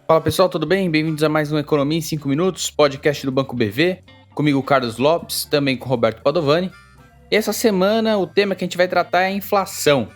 Fala pessoal, tudo bem? Bem-vindos a mais um Economia em 5 Minutos, podcast do Banco BV. Comigo, Carlos Lopes, também com Roberto Padovani. E essa semana o tema que a gente vai tratar é a inflação.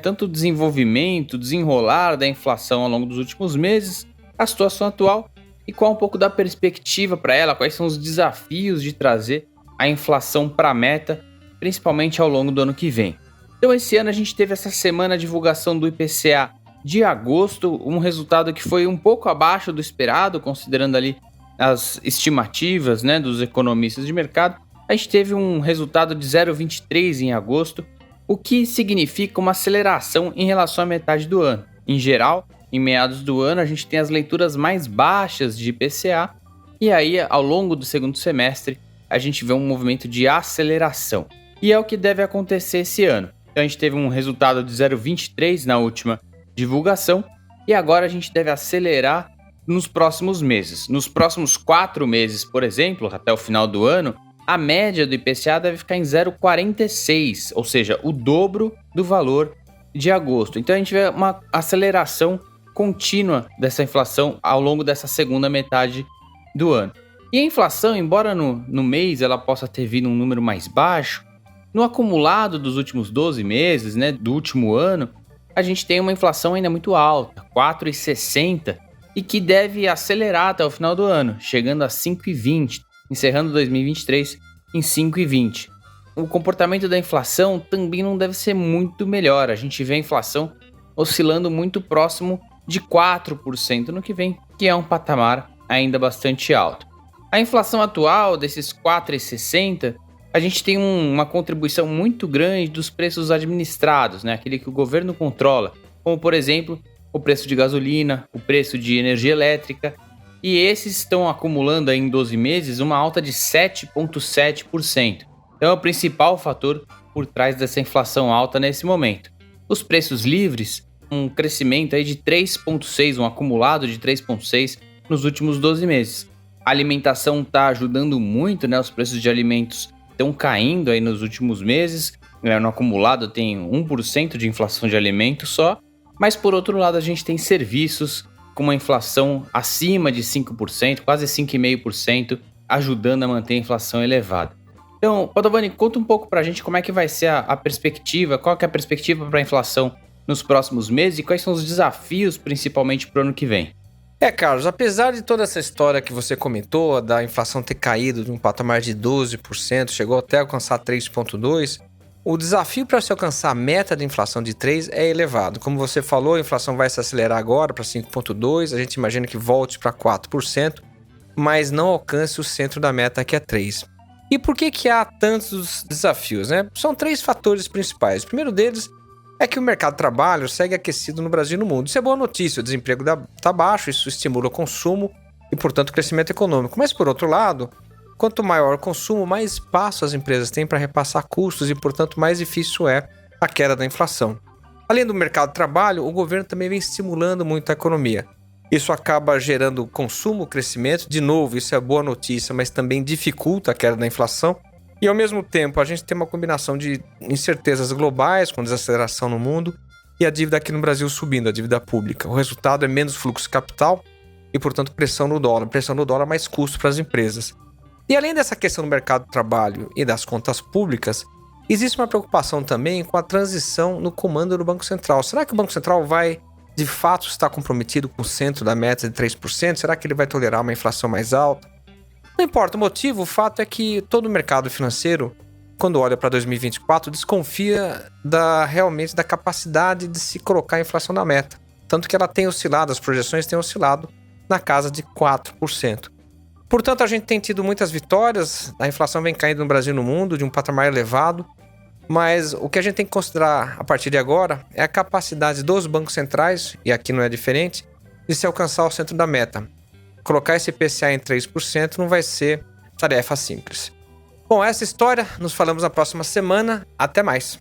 Tanto o desenvolvimento, desenrolar da inflação ao longo dos últimos meses, a situação atual e qual um pouco da perspectiva para ela, quais são os desafios de trazer a inflação para a meta, principalmente ao longo do ano que vem. Então esse ano a gente teve essa semana a divulgação do IPCA de agosto, um resultado que foi um pouco abaixo do esperado, considerando ali as estimativas dos economistas de mercado. A gente teve um resultado de 0,23 em agosto, o que significa uma aceleração em relação à metade do ano. Em geral, em meados do ano, a gente tem as leituras mais baixas de IPCA, e aí, ao longo do segundo semestre, a gente vê um movimento de aceleração. E é o que deve acontecer esse ano. Então, a gente teve um resultado de 0,23 na última divulgação, e agora a gente deve acelerar nos próximos meses. Nos próximos 4 meses, por exemplo, até o final do ano, a média do IPCA deve ficar em 0,46, ou seja, o dobro do valor de agosto. Então a gente vê uma aceleração contínua dessa inflação ao longo dessa segunda metade do ano. E a inflação, embora no mês ela possa ter vindo um número mais baixo, no acumulado dos últimos 12 meses, do último ano, a gente tem uma inflação ainda muito alta, 4,60, e que deve acelerar até o final do ano, chegando a 5,20, encerrando 2023 em 5,20. O comportamento da inflação também não deve ser muito melhor, a gente vê a inflação oscilando muito próximo de 4% no que vem, que é um patamar ainda bastante alto. A inflação atual, desses 4,60, a gente tem uma contribuição muito grande dos preços administrados, aquele que o governo controla, como por exemplo o preço de gasolina, o preço de energia elétrica, e esses estão acumulando aí em 12 meses uma alta de 7,7%. Então é o principal fator por trás dessa inflação alta nesse momento. Os preços livres, um crescimento aí de 3,6%, um acumulado de 3,6% nos últimos 12 meses. A alimentação está ajudando muito, os preços de alimentos estão caindo aí nos últimos meses, no acumulado tem 1% de inflação de alimentos só, mas por outro lado a gente tem serviços com uma inflação acima de 5%, quase 5,5%, ajudando a manter a inflação elevada. Então, Padovani, conta um pouco pra gente como é que vai ser a perspectiva, qual que é a perspectiva para a inflação nos próximos meses e quais são os desafios principalmente para o ano que vem. Carlos, apesar de toda essa história que você comentou, da inflação ter caído de um patamar de 12%, chegou até alcançar 3,2%, o desafio para se alcançar a meta de inflação de 3% é elevado. Como você falou, a inflação vai se acelerar agora para 5,2%, a gente imagina que volte para 4%, mas não alcance o centro da meta, que é 3%. E por que há tantos desafios? São 3 fatores principais. O primeiro deles é que o mercado de trabalho segue aquecido no Brasil e no mundo. Isso é boa notícia, o desemprego está baixo, isso estimula o consumo e, portanto, o crescimento econômico. Mas, por outro lado, quanto maior o consumo, mais espaço as empresas têm para repassar custos e, portanto, mais difícil é a queda da inflação. Além do mercado de trabalho, o governo também vem estimulando muito a economia. Isso acaba gerando consumo, crescimento. De novo, isso é boa notícia, mas também dificulta a queda da inflação. E, ao mesmo tempo, a gente tem uma combinação de incertezas globais, com desaceleração no mundo, e a dívida aqui no Brasil subindo, a dívida pública. O resultado é menos fluxo de capital e, portanto, pressão no dólar. Pressão no dólar, mais custo para as empresas. E, além dessa questão do mercado de trabalho e das contas públicas, existe uma preocupação também com a transição no comando do Banco Central. Será que o Banco Central vai, de fato, estar comprometido com o centro da meta de 3%? Será que ele vai tolerar uma inflação mais alta? Não importa o motivo, o fato é que todo o mercado financeiro, quando olha para 2024, desconfia realmente da capacidade de se colocar a inflação na meta. Tanto que ela tem oscilado, as projeções têm oscilado na casa de 4%. Portanto, a gente tem tido muitas vitórias, a inflação vem caindo no Brasil e no mundo, de um patamar elevado, mas o que a gente tem que considerar a partir de agora é a capacidade dos bancos centrais, e aqui não é diferente, de se alcançar o centro da meta. Colocar esse IPCA em 3% não vai ser tarefa simples. Bom, essa história, nos falamos na próxima semana. Até mais!